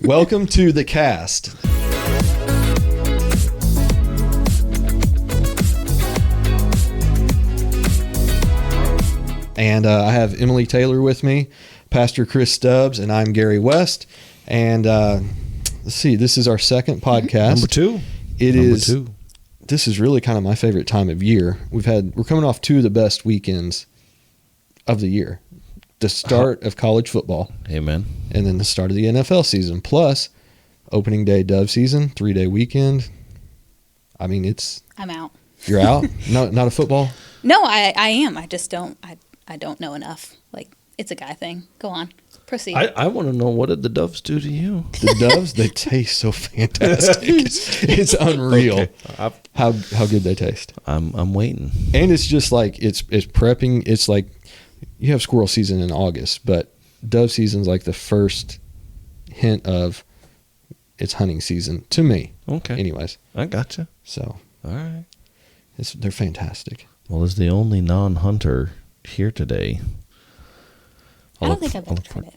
Welcome to the cast. And I have Emily Taylor with me, Pastor Chris Stubbs, and I'm Gary West. And let's see, this is our second podcast. Number two. This is really kind of my favorite time of year. We're coming off two of the best weekends of the year. The start of college football. Amen. And then the start of the NFL season. Plus, opening day dove season, 3-day weekend. I mean, I'm out. You're out? Not a football? No, I am. I just don't. I don't know enough. Like, it's a guy thing. Go on. Proceed. I want to know, what did the doves do to you? The doves, they taste so fantastic. It's unreal how good they taste. I'm waiting. And it's just like, it's prepping. It's like, you have squirrel season in August, but dove season's like the first hint of it's hunting season to me. Okay. Anyways. I gotcha. So. All right. They're fantastic. Well, as the only non-hunter here today, I don't think I've ever tried it.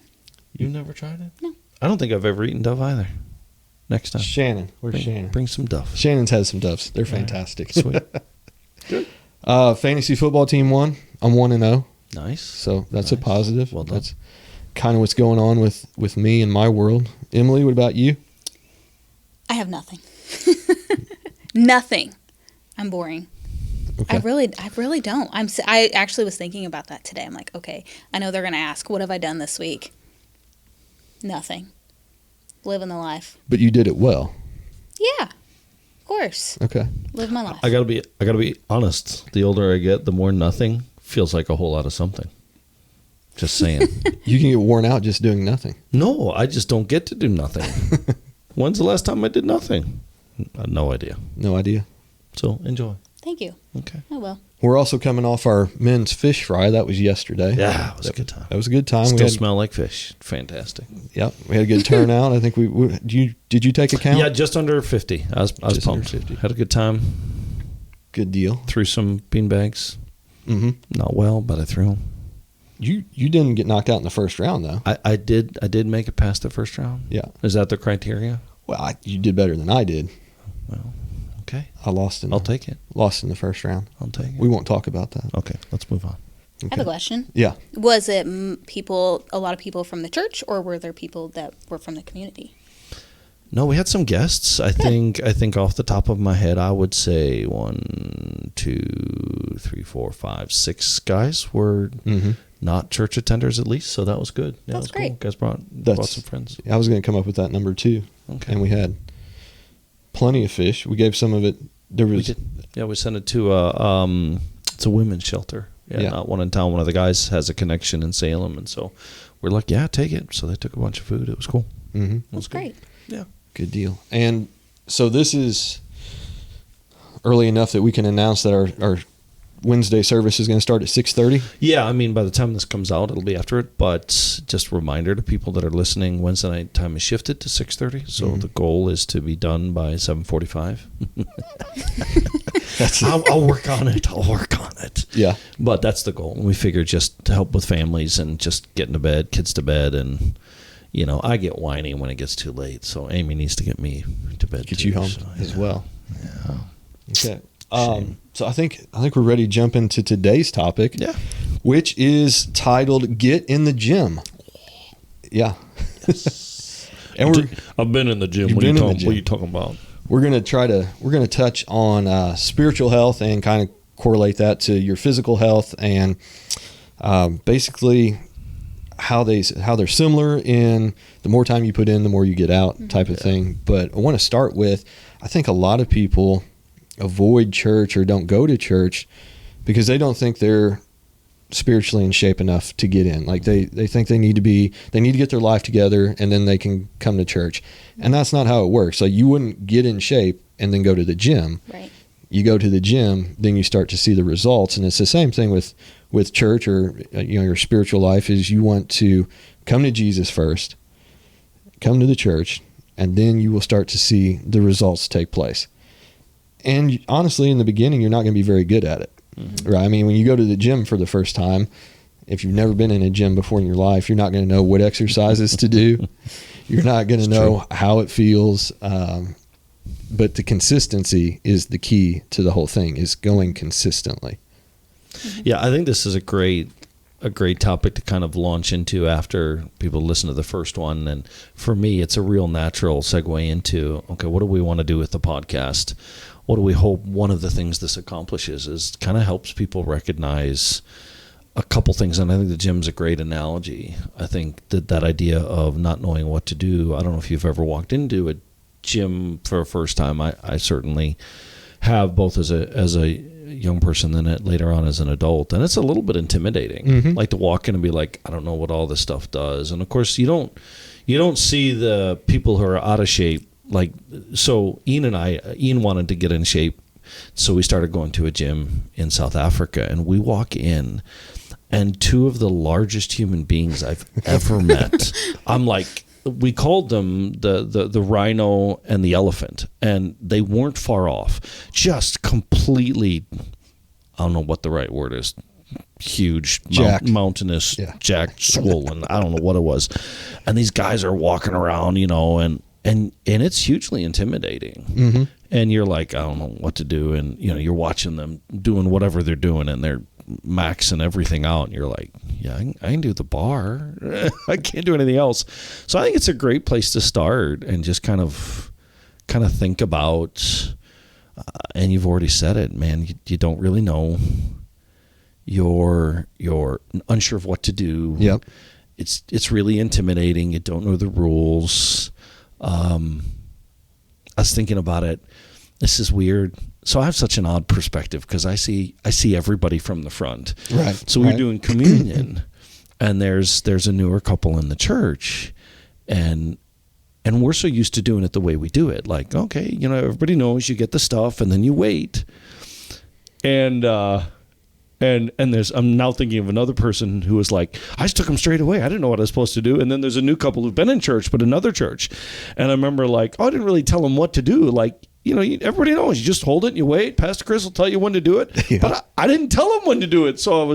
You never tried it? No. I don't think I've ever eaten dove either. Next time. Shannon. Where's Shannon? Bring some dove. Shannon's had some doves. They're fantastic. Sweet. Good. Fantasy football team won. I'm 1-0. Nice. So that's a positive. Well done. That's kind of what's going on with me and my world. Emily, what about you? I have nothing. Nothing. I'm boring. Okay. I really don't. I actually was thinking about that today. I'm like, okay, I know they're going to ask, what have I done this week? Nothing. Living the life. But you did it well. Yeah. Of course. Okay. Live my life. I gotta be honest. The older I get, the more nothing feels like a whole lot of something. Just saying. You can get worn out just doing nothing. No, I just don't get to do nothing. When's the last time I did nothing? No idea. No idea. So enjoy. Thank you. Okay. I will. We're also coming off our men's fish fry. That was yesterday. Yeah, it was a good time. That was a good time. Still smell like fish. Fantastic. Yep. We had a good turnout. I think did you take a count? Yeah, just under 50. I was Just under pumped. 50. Had a good time. Good deal. Threw some bean bags. Mm-hmm. Not well, but I threw them. You didn't get knocked out in the first round, though. I did make it past the first round. Yeah. Is that the criteria? Well, you did better than I did. Well, okay. I lost I'll take it. Lost in the first round. I'll take it. We won't talk about that. Okay, let's move on. I have a question. Yeah. Was it a lot of people from the church, or were there people that were from the community? No, we had some guests. I think off the top of my head, I would say 1, 2, 3, 4, 5, 6 guys were not church attenders at least. So that was good. Yeah, That's great. Cool. Guys brought some friends. I was going to come up with that number too. Okay. And we had plenty of fish. We gave some of it. We did. Yeah, we sent it to it's a women's shelter. Yeah, not one in town. One of the guys has a connection in Salem, and so we're like, yeah, take it. So they took a bunch of food. It was cool. Mm-hmm. That's great. Yeah. Good deal. And so this is early enough that we can announce that our Wednesday service is going to start at 6:30. Yeah, I mean, by the time this comes out, it'll be after it. But just a reminder to people that are listening, Wednesday night time is shifted to 6:30. So the goal is to be done by 7:45. I'll work on it. I'll work on it. Yeah. But that's the goal. We figure just to help with families and just getting to bed, kids to bed, and I get whiny when it gets too late. So Amy needs to get me to bed. Get you home as well. Yeah. Okay. So I think we're ready to jump into today's topic. Yeah. Which is titled "Get in the Gym." Yeah. Yes. And I've been in the gym. What are you talking about? We're gonna touch on spiritual health and kind of correlate that to your physical health, and basically how they're similar in the more time you put in, the more you get out type of thing. But I want to start with, I think a lot of people avoid church or don't go to church because they don't think they're spiritually in shape enough to get in. Like they think they need to get their life together and then they can come to church. And that's not how it works. Like you wouldn't get in shape and then go to the gym. Right. You go to the gym, then you start to see the results. And it's the same thing with church or your spiritual life. Is you want to come to Jesus first, come to the church, and then you will start to see the results take place. And honestly, in the beginning, you're not going to be very good at it, right? I mean, when you go to the gym for the first time, if you've never been in a gym before in your life, you're not going to know what exercises to do. You're not going to know how it feels. But the consistency is the key to the whole thing, is going consistently. Yeah, I think this is a great topic to kind of launch into after people listen to the first one. And for me, it's a real natural segue into, okay, what do we want to do with the podcast? What do we hope one of the things this accomplishes is kind of helps people recognize a couple things. And I think the gym's a great analogy. I think that idea of not knowing what to do. I don't know if you've ever walked into a gym for a first time. I certainly have, both as a young person, then later on as an adult, and it's a little bit intimidating. Like to walk in and be like, I don't know what all this stuff does. And of course, you don't see the people who are out of shape. Like, so Ian wanted to get in shape, so we started going to a gym in South Africa, and we walk in, and two of the largest human beings I've ever met. I'm like, we called them the rhino and the elephant, and they weren't far off. Just completely, I don't know what the right word is, huge, mountainous, jacked, swollen. I don't know what it was. And these guys are walking around, and it's hugely intimidating. And you're like, I don't know what to do. And, you're watching them doing whatever they're doing, and they're maxing everything out. And you're like, yeah, I can do the bar. I can't do anything else. So I think it's a great place to start and just kind of think about, and you've already said it, man, you don't really know. You're unsure of what to do. Yep. It's really intimidating. You don't know the rules. I was thinking about it. This is weird. So I have such an odd perspective because I see everybody from the front. Right. So we're doing communion, and there's a newer couple in the church, and we're so used to doing it the way we do it. Like, okay, everybody knows you get the stuff, and then you wait. And there's, I'm now thinking of another person who was like, I just took them straight away. I didn't know what I was supposed to do. And then there's a new couple who've been in church, but another church. And I remember like, I didn't really tell them what to do. Like, everybody knows you just hold it and you wait. Pastor Chris will tell you when to do it. Yeah. But I didn't tell them when to do it. So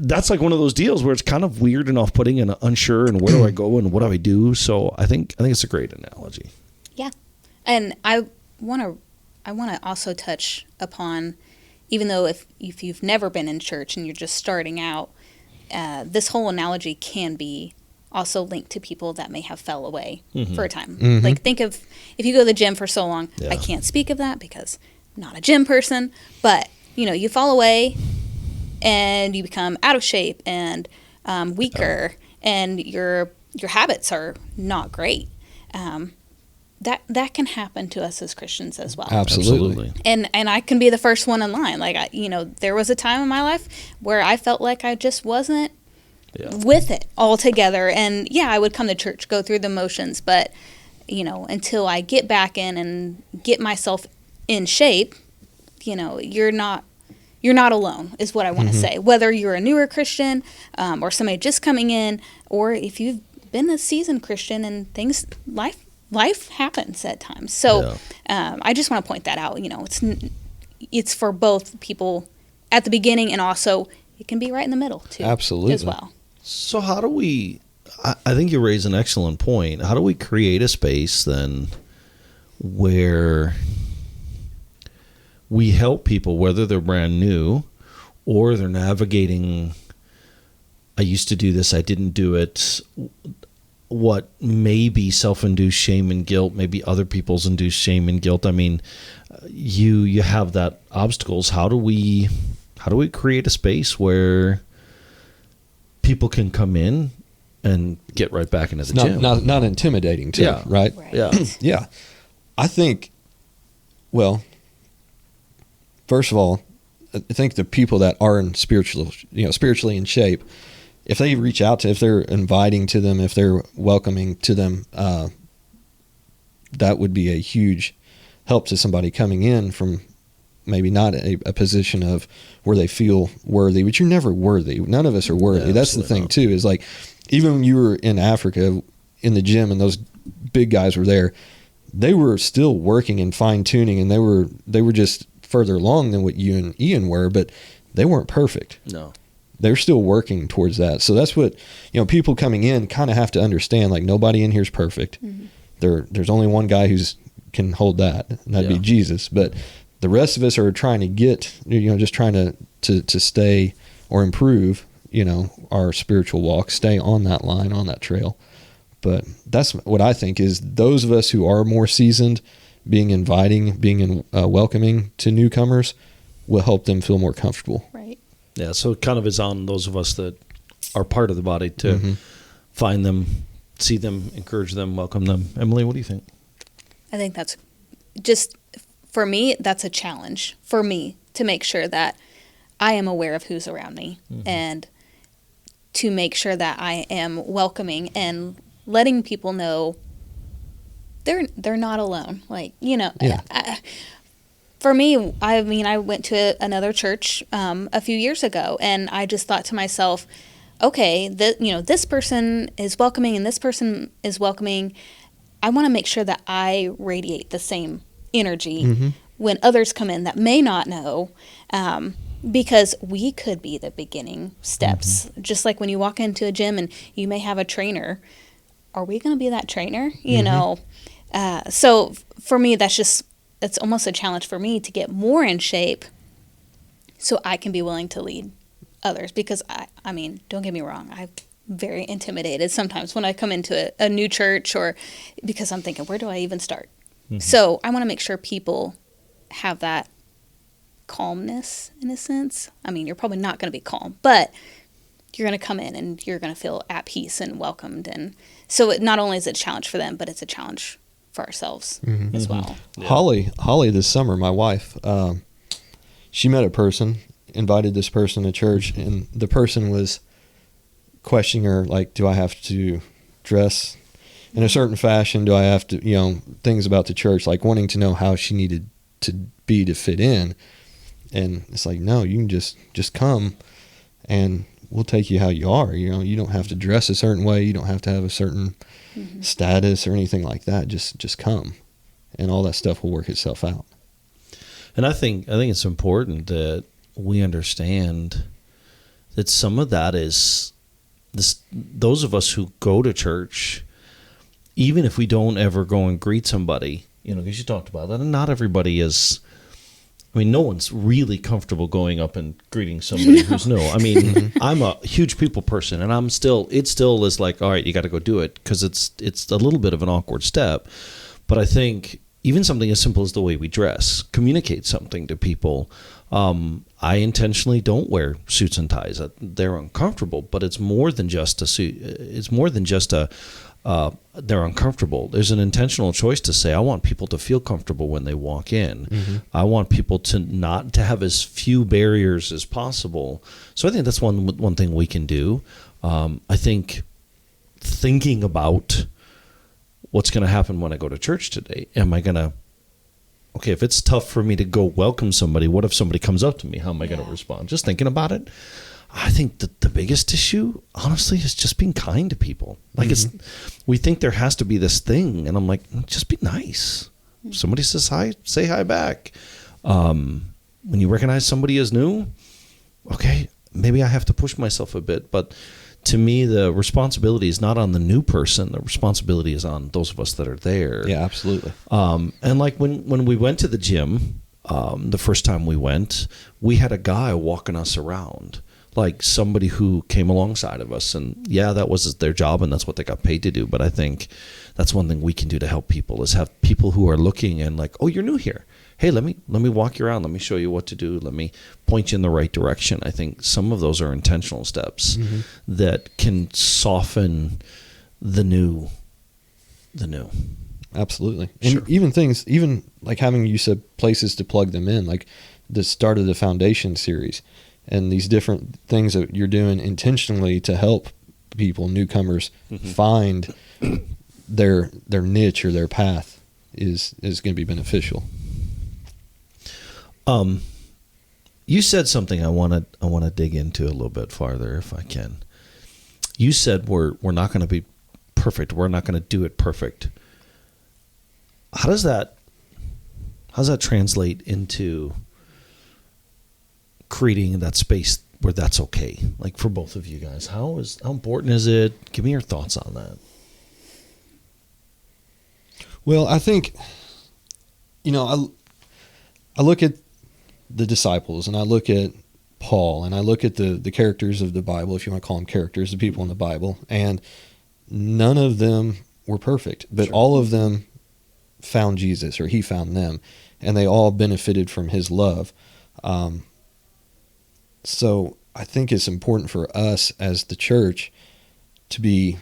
that's like one of those deals where it's kind of weird and off-putting and unsure, and where do I go and what do I do? So I think it's a great analogy. Yeah. And I want to also touch upon, even though if you've never been in church and you're just starting out, this whole analogy can be also linked to people that may have fell away for a time. Like, think of if you go to the gym for so long. I can't speak of that because I'm not a gym person, but you fall away and you become out of shape and weaker, and your habits are not great. That can happen to us as Christians as well. Absolutely. And I can be the first one in line. Like, there was a time in my life where I felt like I just wasn't with it altogether. And I would come to church, go through the motions, but until I get back in and get myself in shape, you're not alone, is what I want to say. Whether you're a newer Christian or somebody just coming in, or if you've been a seasoned Christian and life happens at times. So I just want to point that out. It's for both people at the beginning, and also it can be right in the middle too. Absolutely. As well. So how do we, I think you raise an excellent point. How do we create a space then where we help people, whether they're brand new or they're navigating, I used to do this, I didn't do it, what may be self-induced shame and guilt, maybe other people's induced shame and guilt. I mean, you have that obstacles. How do we create a space where people can come in and get right back into the gym? Not intimidating too, right? Yeah. Yeah. I think, well, first of all, I think the people that are in spiritually in shape, if they reach out if they're inviting to them, if they're welcoming to them, that would be a huge help to somebody coming in from maybe not a position of where they feel worthy, but you're never worthy. None of us are worthy. Yeah, that's the thing too, is like, even when you were in Africa in the gym and those big guys were there, they were still working and fine tuning, and they were just further along than what you and Ian were, but they weren't perfect. No. they're still working towards that. So that's what, people coming in kind of have to understand, like nobody in here is perfect. Mm-hmm. There's only one guy can hold that, and that'd be Jesus. But the rest of us are trying to get, just trying to stay or improve, our spiritual walk, stay on that line, on that trail. But that's what I think is those of us who are more seasoned, being inviting, being welcoming to newcomers will help them feel more comfortable. Right. Yeah, so it kind of is on those of us that are part of the body to find them, see them, encourage them, welcome them. Emily, what do you think? I think that's just, for me, that's a challenge for me to make sure that I am aware of who's around me and to make sure that I am welcoming and letting people know they're not alone. Like, for me, I went to another church a few years ago, and I just thought to myself, okay, this person is welcoming and this person is welcoming. I want to make sure that I radiate the same energy when others come in that may not know, because we could be the beginning steps. Just like when you walk into a gym and you may have a trainer, are we going to be that trainer? So for me, it's almost a challenge for me to get more in shape so I can be willing to lead others. Because I mean, don't get me wrong, I'm very intimidated sometimes when I come into a new church, or because I'm thinking, where do I even start? So I want to make sure people have that calmness in a sense. I mean, you're probably not going to be calm, but you're going to come in and you're going to feel at peace and welcomed. And so not only is it a challenge for them, but it's a challenge for ourselves as well. Yeah. Holly this summer, my wife, she met a person, invited this person to church, and the person was questioning her, like, do I have to dress in a certain fashion? Do I have to, things about the church, like wanting to know how she needed to be to fit in. And it's like, no, you can just come and we'll take you how you are. You don't have to dress a certain way. You don't have to have a certain status or anything like that. Just come, and all that stuff will work itself out. And I think it's important that we understand that some of that is those of us who go to church, even if we don't ever go and greet somebody, because you talked about that, and not everybody is. I mean, no one's really comfortable going up and greeting somebody who's new. I mean, I'm a huge people person, and it still is like, all right, you got to go do it, because it's a little bit of an awkward step. But I think even something as simple as the way we dress communicates something to people. I intentionally don't wear suits and ties. They're uncomfortable, but it's more than just a suit. It's more than just they're uncomfortable. There's an intentional choice to say, I want people to feel comfortable when they walk in. I want people to have as few barriers as possible. So I think that's one thing we can do. I think thinking about what's going to happen when I go to church today. Am I going to, if it's tough for me to go welcome somebody, what if somebody comes up to me? How am I going to respond? Just thinking about it. I think that the biggest issue, honestly, is just being kind to people. Like we think there has to be this thing, and I'm like, just be nice. Somebody says hi, say hi back. When you recognize somebody as new, okay, maybe I have to push myself a bit, but to me, the responsibility is not on the new person. The responsibility is on those of us that are there. Yeah, absolutely. And like when we went to the gym, the first time we went, we had a guy walking us around. Like somebody who came alongside of us, and that was their job, and that's what they got paid to do. But I think that's one thing we can do to help people, is have people who are looking and like, oh, you're new here. Hey, let me walk you around. Let me show you what to do. Let me point you in the right direction. I think some of those are intentional steps that can soften the new. Absolutely. And even like having, you said, places to plug them in, like the start of the foundation series. And these different things that you're doing intentionally to help people, newcomers, find their niche or their path is going to be beneficial. You said something I want to dig into a little bit farther, if I can. You said we're not going to be perfect. We're not going to do it perfect. How does that translate into creating that space that's okay, like for both of you guys? How important is it? Give me your thoughts on that. Well, I think, I look at the disciples, and I look at Paul, and I look at the characters of the Bible, if you want to call them characters, the people in the Bible, and none of them were perfect, but Sure. all of them found Jesus, or he found them, and they all benefited from his love. So I think it's important for us as the church to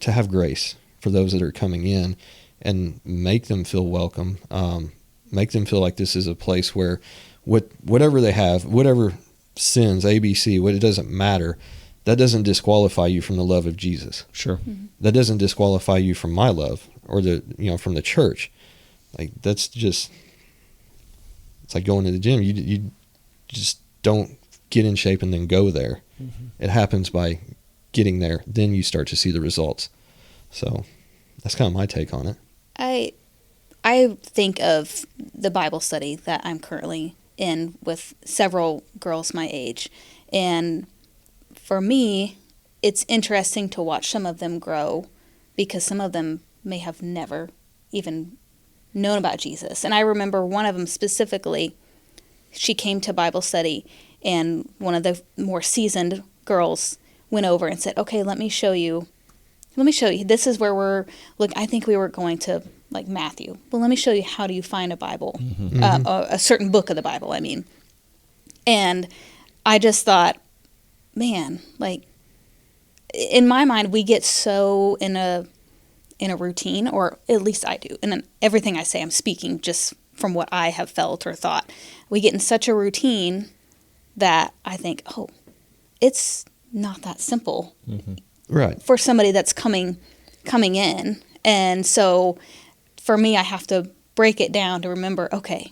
have grace for those that are coming in, and make them feel welcome. Make them feel like this is a place where whatever they have, whatever sins, ABC, it doesn't matter. That doesn't disqualify you from the love of Jesus. Sure. Mm-hmm. That doesn't disqualify you from my love, or from the church. Like, that's just, it's like going to the gym. You just don't get in shape and then go there. Mm-hmm. It happens by getting there. Then you start to see the results. So that's kind of my take on it. I think of the Bible study that I'm currently in with several girls my age, and for me, it's interesting to watch some of them grow, because some of them may have never even known about Jesus. And I remember one of them specifically, she came to Bible study, and one of the more seasoned girls went over and said, okay, let me show you. This is where I think we were going to like Matthew. Well, let me show you, how do you find a Bible, a certain book of the Bible, I mean. And I just thought, man, like, in my mind, we get so in a routine, or at least I do. And then everything I say, I'm speaking just from what I have felt or thought. We get in such a routine that I think, oh, it's not that simple. Mm-hmm. Right. For somebody that's coming in. And so for me, I have to break it down to remember, okay,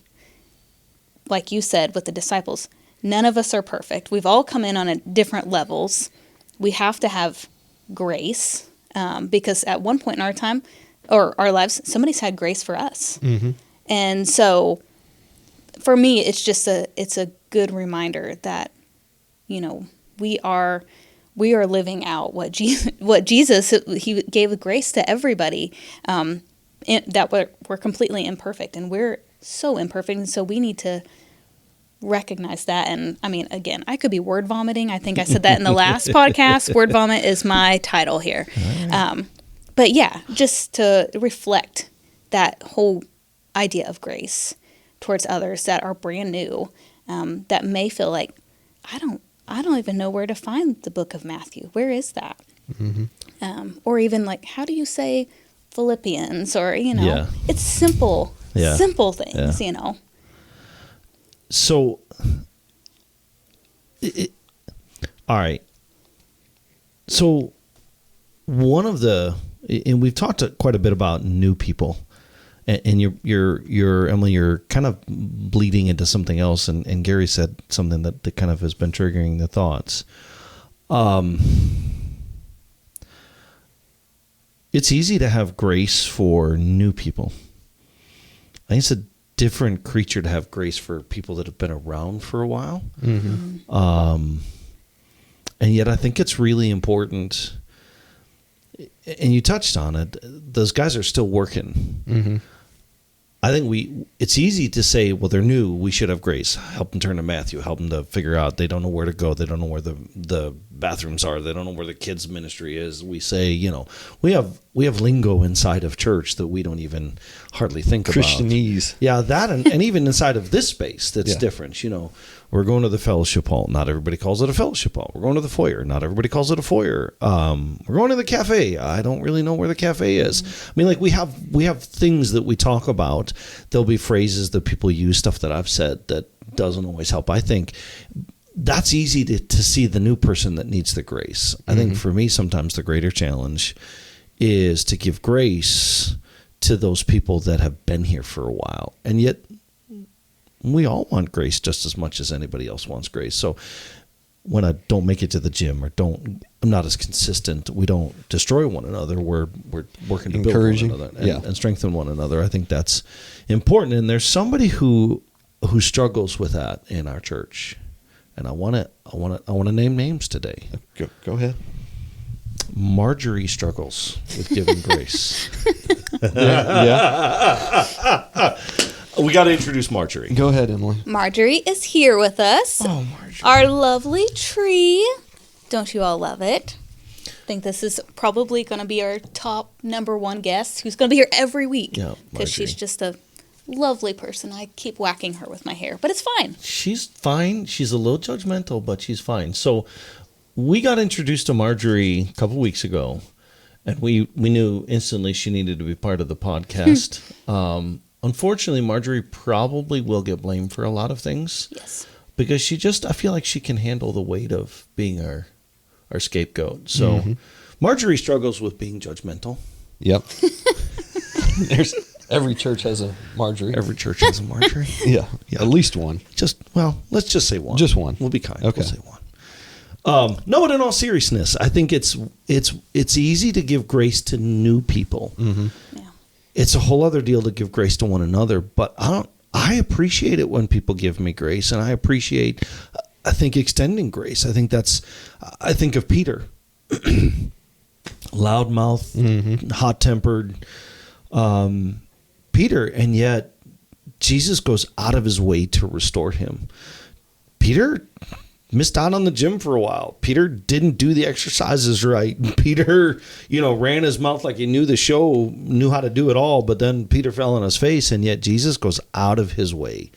like you said with the disciples, none of us are perfect. We've all come in on different levels. We have to have grace, because at one point in our time or our lives, somebody's had grace for us. Mm-hmm. And so for me, it's just it's a good reminder that, we are living out what Jesus, he gave grace to everybody, that we're completely imperfect, and we're so imperfect, and so we need to recognize that. And I mean, again, I could be word vomiting. I think I said that in the last podcast. Word vomit is my title here. Right. But yeah, just to reflect that whole idea of grace towards others that are brand new, that may feel like, I don't even know where to find the book of Matthew. Where is that? Mm-hmm. Or even like, how do you say Philippians? Or, it's simple things, So, all right. So, one of and we've talked quite a bit about new people, and you're Emily, you're kind of bleeding into something else, and Gary said something that kind of has been triggering the thoughts. It's easy to have grace for new people. I think it's a different creature to have grace for people that have been around for a while. Mm-hmm. And yet I think it's really important, and you touched on it, those guys are still working. Mm-hmm. I think it's easy to say, well, they're new, we should have grace. Help them turn to Matthew, help them to figure out, they don't know where to go, they don't know where the bathrooms are, they don't know where the kids ministry is. We say, we have lingo inside of church that we don't even hardly think Christianese. about. Yeah, that and even inside of this space that's different. We're going to the fellowship hall. Not everybody calls it a fellowship hall. We're going to the foyer. Not everybody calls it a foyer. We're going to the cafe. I don't really know where the cafe is. I mean, like we have things that we talk about. There'll be phrases that people use, stuff that I've said that doesn't always help. I think that's easy to see the new person that needs the grace. I think for me, sometimes the greater challenge is to give grace to those people that have been here for a while. And yet we all want grace just as much as anybody else wants grace. So when I don't make it to the gym or I'm not as consistent, we don't destroy one another. We're working to build one another and strengthen one another. I think that's important. And there's somebody who struggles with that in our church. and I want to name names today. Go ahead. Marjorie struggles with giving grace. Yeah. We got to introduce Marjorie. Go ahead, Emily. Marjorie is here with us. Oh, Marjorie. Our lovely tree. Don't you all love it? I think this is probably going to be our top #1 guest who's going to be here every week. Yeah, because she's Marjorie. just a lovely person. I keep whacking her with my hair, but it's fine. She's fine. She's a little judgmental, but she's fine. So we got introduced to Marjorie a couple weeks ago, and we knew instantly she needed to be part of the podcast. Unfortunately, Marjorie probably will get blamed for a lot of things. Yes. Because I feel like she can handle the weight of being our scapegoat. So Marjorie struggles with being judgmental. Yep. Every church has a Marjorie. Every church has a Marjorie. Yeah, at least one. Let's just say one. Just one. We'll be kind. Okay. We'll say one. No, but in all seriousness, I think it's easy to give grace to new people. Mm-hmm. Yeah. It's a whole other deal to give grace to one another. But I appreciate it when people give me grace, and I think extending grace. I think of Peter, loudmouth, hot-tempered. Peter, and yet Jesus goes out of his way to restore him. Peter missed out on the gym for a while. Peter didn't do the exercises right. Peter, ran his mouth like he knew the show, knew how to do it all, but then Peter fell on his face, and yet Jesus goes out of his way.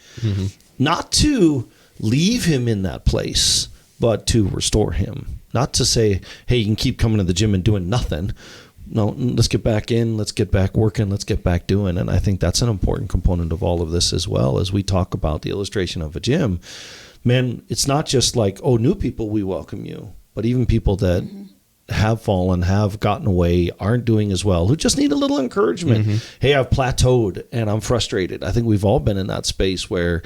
Not to leave him in that place, but to restore him. Not to say, hey, you can keep coming to the gym and doing nothing. No, let's get back in, let's get back working, let's get back doing. And I think that's an important component of all of this as well. As we talk about the illustration of a gym, man, it's not just like, oh, new people, we welcome you, but even people that have fallen, have gotten away, aren't doing as well, who just need a little encouragement. Hey, I've plateaued and I'm frustrated. I think we've all been in that space where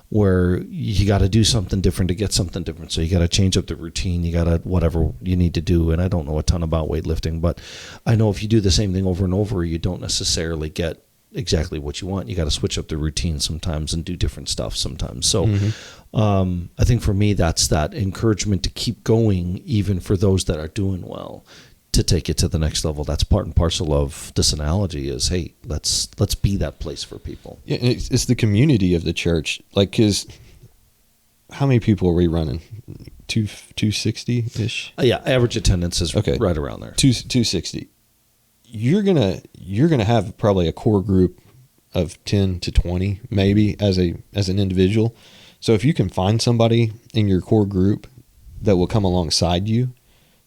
you got to do something different to get something different. So you got to change up the routine. You got to whatever you need to do. And I don't know a ton about weightlifting, but I know if you do the same thing over and over, you don't necessarily get exactly what you want. You got to switch up the routine sometimes and do different stuff sometimes. So I think for me, that's that encouragement to keep going, even for those that are doing well, to take it to the next level. That's part and parcel of this analogy is, hey, let's be that place for people. Yeah, and it's the community of the church. Like, because how many people are we running? 260-ish? Yeah, average attendance is okay. Right around there. 260. You're gonna have probably a core group of 10 to 20 maybe as an individual. So if you can find somebody in your core group that will come alongside you,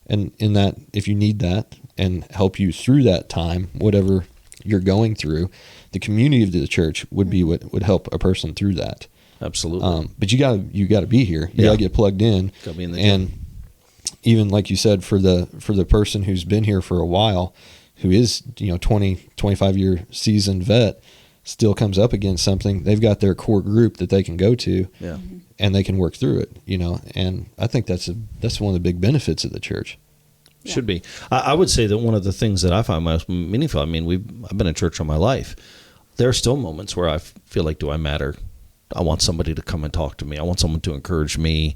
and in that, if you need that and help you through that time, whatever you're going through, the community of the church would be what would help a person through that. Absolutely. But you gotta be here. You gotta get plugged in. Gotta be in the gym. And even like you said, for the person who's been here for a while, who is 20-25 year seasoned vet, still comes up against something, they've got their core group that they can go to. Yeah. And they can work through it, and I think that's one of the big benefits of the church. Yeah. Should be. I would say that one of the things that I find most meaningful, I've been in church all my life. There are still moments where I feel like, do I matter? I want somebody to come and talk to me. I want someone to encourage me.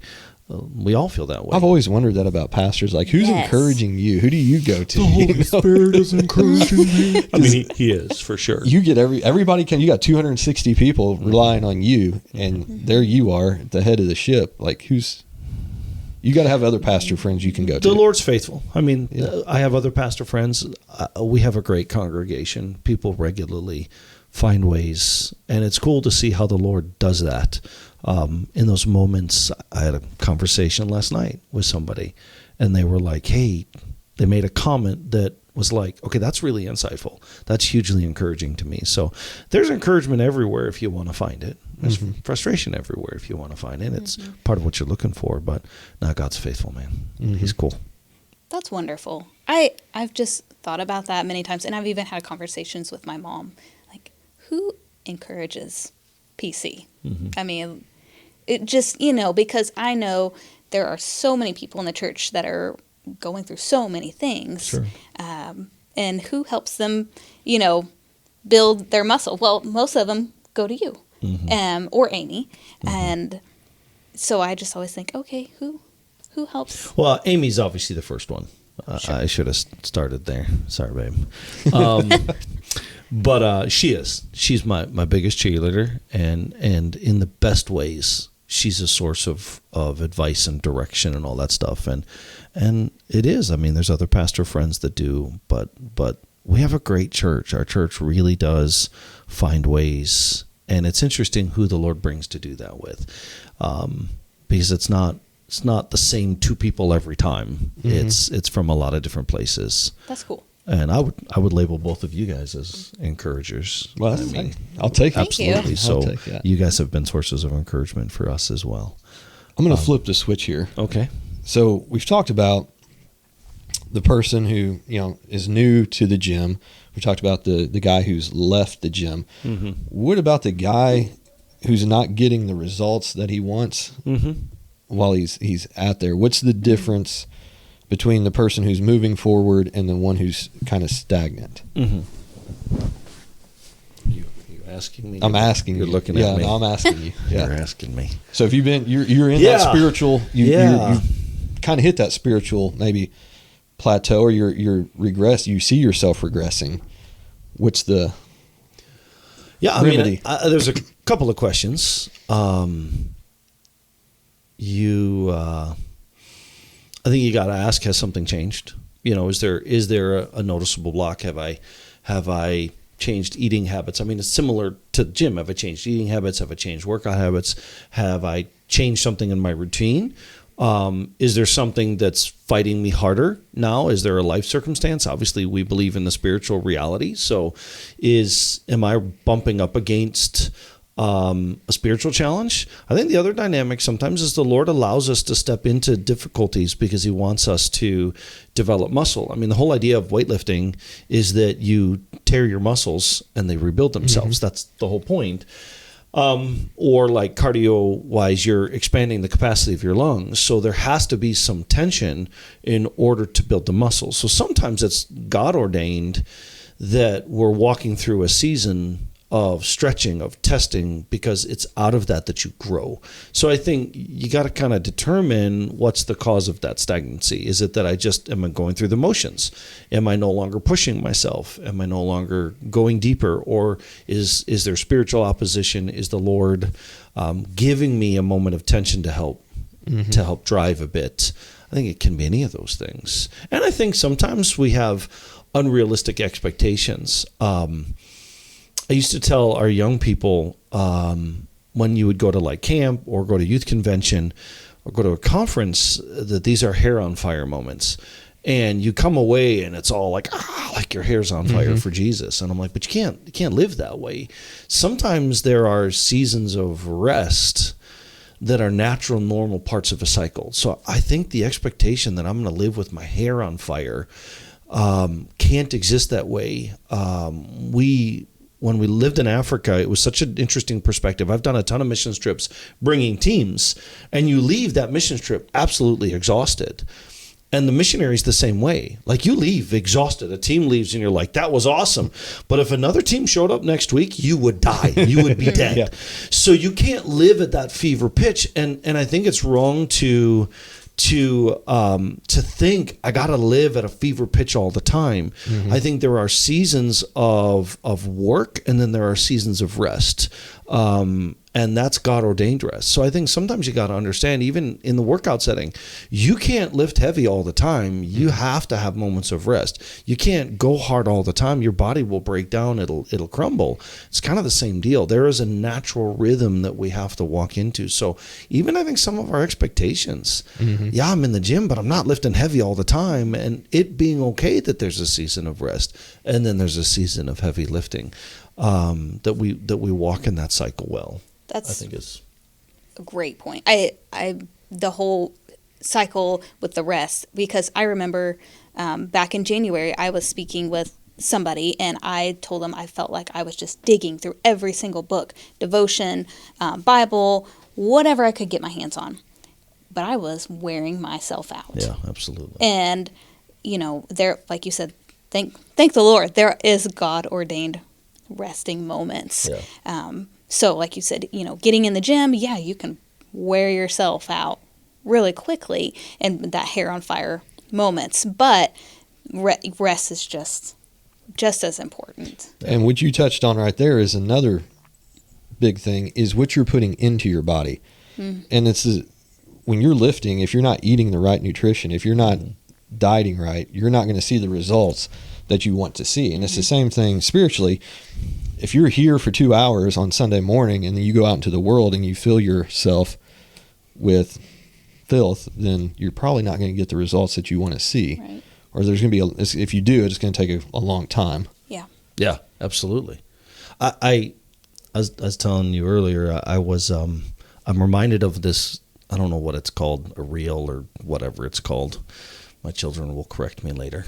We all feel that way. I've always wondered that about pastors. Like, who's encouraging you? Who do you go to? The Holy Spirit is encouraging me. I mean, he is, for sure. You get everybody you got 260 people relying on you, and there you are at the head of the ship. Like, you got to have other pastor friends you can go to. The Lord's faithful. I mean, I have other pastor friends. We have a great congregation. People regularly find ways, and it's cool to see how the Lord does that. In those moments, I had a conversation last night with somebody, and they were like, hey, they made a comment that was like, okay, that's really insightful. That's hugely encouraging to me. So there's encouragement everywhere if you want to find it. There's frustration everywhere if you want to find it. It's part of what you're looking for, but not God's faithful, man. He's cool. That's wonderful. I've just thought about that many times, and I've even had conversations with my mom. Like, who encourages PC? I mean, it just, because I know there are so many people in the church that are going through so many things. Sure. And who helps them, build their muscle? Well, most of them go to you or Amy. And so I just always think, okay, who helps? Well, Amy's obviously the first one. Sure. I should have started there. Sorry, babe. But she is. She's my biggest cheerleader, and in the best ways. She's a source of advice and direction and all that stuff. And it is. I mean, there's other pastor friends that do, but we have a great church. Our church really does find ways, and it's interesting who the Lord brings to do that with, because it's not the same two people every time. Mm-hmm. It's from a lot of different places. That's cool. And I would label both of you guys as encouragers. Well, I mean, I'll take it. Absolutely. So I'll take that. You guys have been sources of encouragement for us as well. I'm going to flip the switch here. Okay. So we've talked about the person who is new to the gym. We talked about the guy who's left the gym. Mm-hmm. What about the guy who's not getting the results that he wants while he's out there? What's the difference between the person who's moving forward and the one who's kind of stagnant? Mm-hmm. You asking me? I'm asking you. You're looking at me. No, I'm asking you. Yeah. You're asking me. So if you're in that spiritual, you kind of hit that spiritual maybe plateau, or you're regress. You see yourself regressing. What's the remedy? I mean, there's a couple of questions. I think you got to ask: has something changed? Is there a noticeable block? Have I changed eating habits? I mean, it's similar to the gym. Have I changed eating habits? Have I changed workout habits? Have I changed something in my routine? Is there something that's fighting me harder now? Is there a life circumstance? Obviously, we believe in the spiritual reality. So, am I bumping up against a spiritual challenge? I think the other dynamic sometimes is the Lord allows us to step into difficulties because he wants us to develop muscle. I mean, the whole idea of weightlifting is that you tear your muscles and they rebuild themselves. Mm-hmm. That's the whole point. Or like cardio-wise, you're expanding the capacity of your lungs. So there has to be some tension in order to build the muscles. So sometimes it's God ordained that we're walking through a season of stretching, of testing, because it's out of that you grow. So I think you got to kind of determine what's the cause of that stagnancy. Is it that am I going through the motions? Am I no longer pushing myself? Am I no longer going deeper? Or is there spiritual opposition? Is the Lord giving me a moment of tension to help drive a bit? I think it can be any of those things. And I think sometimes we have unrealistic expectations. I used to tell our young people when you would go to like camp or go to youth convention or go to a conference that these are hair on fire moments. And you come away and it's all like your hair's on fire for Jesus. And I'm like, but you can't live that way. Sometimes there are seasons of rest that are natural, normal parts of a cycle. So I think the expectation that I'm going to live with my hair on fire can't exist that way. When we lived in Africa, it was such an interesting perspective. I've done a ton of mission trips bringing teams, and you leave that mission trip absolutely exhausted. And the missionary's the same way. Like, you leave exhausted. A team leaves and you're like, that was awesome. But if another team showed up next week, you would die. You would be dead. Yeah. So you can't live at that fever pitch. And I think it's wrong to think I got to live at a fever pitch all the time. I think there are seasons of work, and then there are seasons of rest. And that's God ordained rest. So I think sometimes you got to understand, even in the workout setting, you can't lift heavy all the time. You have to have moments of rest. You can't go hard all the time. Your body will break down. It'll crumble. It's kind of the same deal. There is a natural rhythm that we have to walk into. So even I think some of our expectations, I'm in the gym, but I'm not lifting heavy all the time. And it being okay that there's a season of rest and then there's a season of heavy lifting, that we walk in that cycle well. That's I think is a great point. I the whole cycle with the rest, because I remember back in January I was speaking with somebody and I told them I felt like I was just digging through every single book, devotion, Bible, whatever I could get my hands on. But I was wearing myself out. Yeah, absolutely. And there, like you said, thank the Lord, there is God ordained resting moments. Yeah. So like you said, getting in the gym, you can wear yourself out really quickly in that hair on fire moments. But rest is just as important. And what you touched on right there is another big thing, is what you're putting into your body. And it's when you're lifting, if you're not eating the right nutrition, if you're not dieting right, you're not going to see the results that you want to see. And it's the same thing spiritually. If you're here for 2 hours on Sunday morning and then you go out into the world and you fill yourself with filth, then you're probably not going to get the results that you want to see. Right. Or there's going to be, if you do, it's going to take a long time. Yeah. Yeah, absolutely. I was telling you earlier, I'm reminded of this, I don't know what it's called, a reel or whatever it's called. My children will correct me later.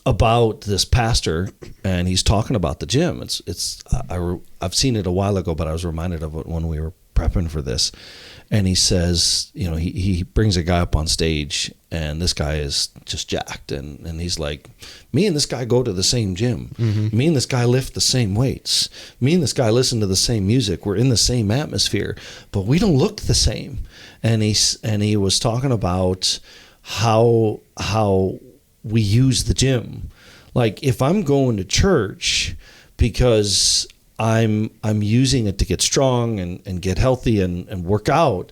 About this pastor, and he's talking about the gym. I've seen it a while ago, but I was reminded of it when we were prepping for this. And he says, he brings a guy up on stage, and this guy is just jacked, and he's like, me and this guy go to the same gym. Mm-hmm. Me and this guy lift the same weights. Me and this guy listen to the same music. We're in the same atmosphere, but we don't look the same. And he was talking about how we use the gym. Like, if I'm going to church because I'm using it to get strong and get healthy and work out,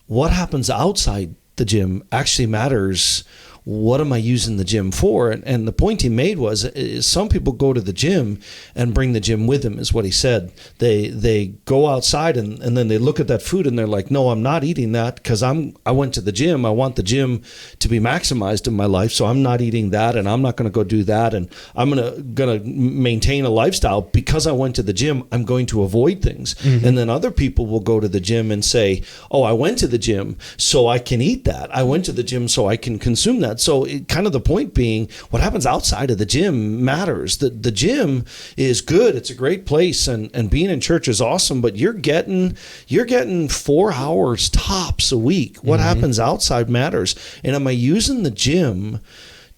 what happens outside the gym actually matters. What am I using the gym for? And the point he made was some people go to the gym and bring the gym with them, is what he said. They go outside and then they look at that food and they're like, no, I'm not eating that because I went to the gym. I want the gym to be maximized in my life, so I'm not eating that, and I'm not going to go do that, and I'm gonna maintain a lifestyle because I went to the gym. I'm going to avoid things. Mm-hmm. And then other people will go to the gym and say, oh, I went to the gym so I can eat that. I went to the gym so I can consume that. So kind of the point being, what happens outside of the gym matters. The gym is good. It's a great place, and being in church is awesome, but you're getting 4 hours tops a week. What happens outside matters. And am I using the gym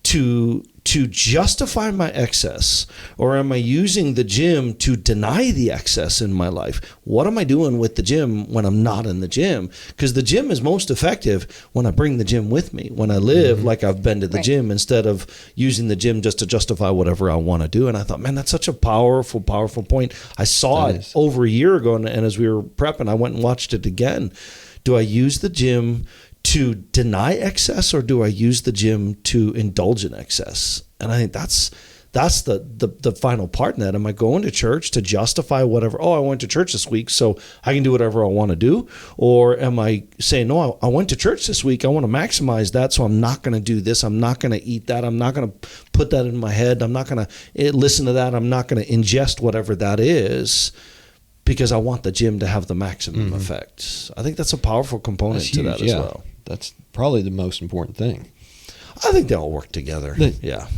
to justify my excess, or am I using the gym to deny the excess in my life? What am I doing with the gym when I'm not in the gym? Because the gym is most effective when I bring the gym with me, when I live like I've been to the gym, instead of using the gym just to justify whatever I want to do. And I thought, man, that's such a powerful point. I saw it over a year ago, and as we were prepping, I went and watched it again. Do I use the gym to deny excess, or do I use the gym to indulge in excess? And I think that's the final part in that. Am I going to church to justify whatever? Oh, I went to church this week, so I can do whatever I want to do. Or am I saying, no, I went to church this week, I want to maximize that, so I'm not going to do this. I'm not going to eat that. I'm not going to put that in my head. I'm not going to listen to that. I'm not going to ingest whatever that is, because I want the gym to have the maximum effect. I think that's a powerful component to that as well. That's probably the most important thing. I think they all work together. Yeah.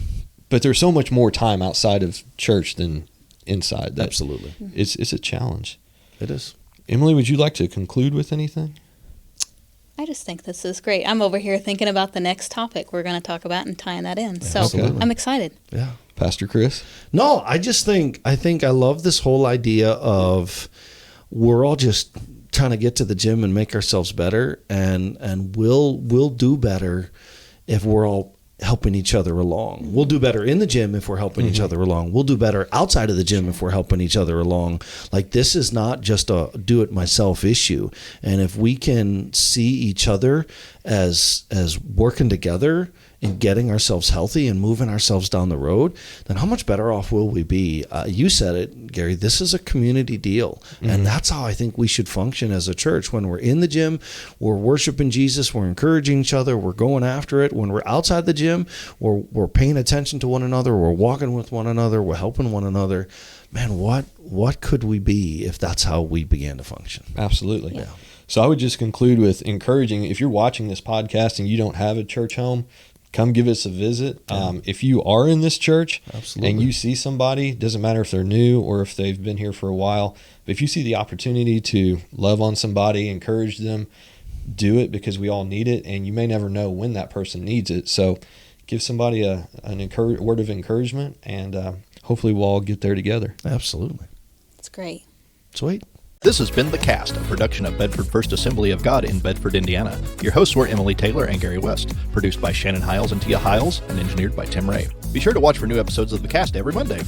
But there's so much more time outside of church than inside. Absolutely. It's a challenge. It is. Emily, would you like to conclude with anything? I just think this is great. I'm over here thinking about the next topic we're going to talk about and tying that in. So I'm excited. Yeah. Pastor Chris? No, I think I love this whole idea of we're all just trying to get to the gym and make ourselves better, and we'll do better if we're all helping each other along. We'll do better in the gym if we're helping each other along. We'll do better outside of the gym if we're helping each other along. Like, this is not just a do-it-myself issue. And if we can see each other as working together and getting ourselves healthy and moving ourselves down the road, then how much better off will we be? You said it, Gary, this is a community deal. And that's how I think we should function as a church. When we're in the gym, we're worshiping Jesus, we're encouraging each other, we're going after it. When we're outside the gym, we're paying attention to one another, we're walking with one another, we're helping one another. Man, what could we be if that's how we began to function? Absolutely. Yeah. So I would just conclude with encouraging, if you're watching this podcast and you don't have a church home, come give us a visit. If you are in this church and you see somebody, doesn't matter if they're new or if they've been here for a while, but if you see the opportunity to love on somebody, encourage them, do it, because we all need it, and you may never know when that person needs it. So give somebody a word of encouragement, and hopefully we'll all get there together. Absolutely. It's great. Sweet. This has been The Cast, a production of Bedford First Assembly of God in Bedford, Indiana. Your hosts were Emily Taylor and Gary West, produced by Shannon Hiles and Tia Hiles, and engineered by Tim Ray. Be sure to watch for new episodes of The Cast every Monday.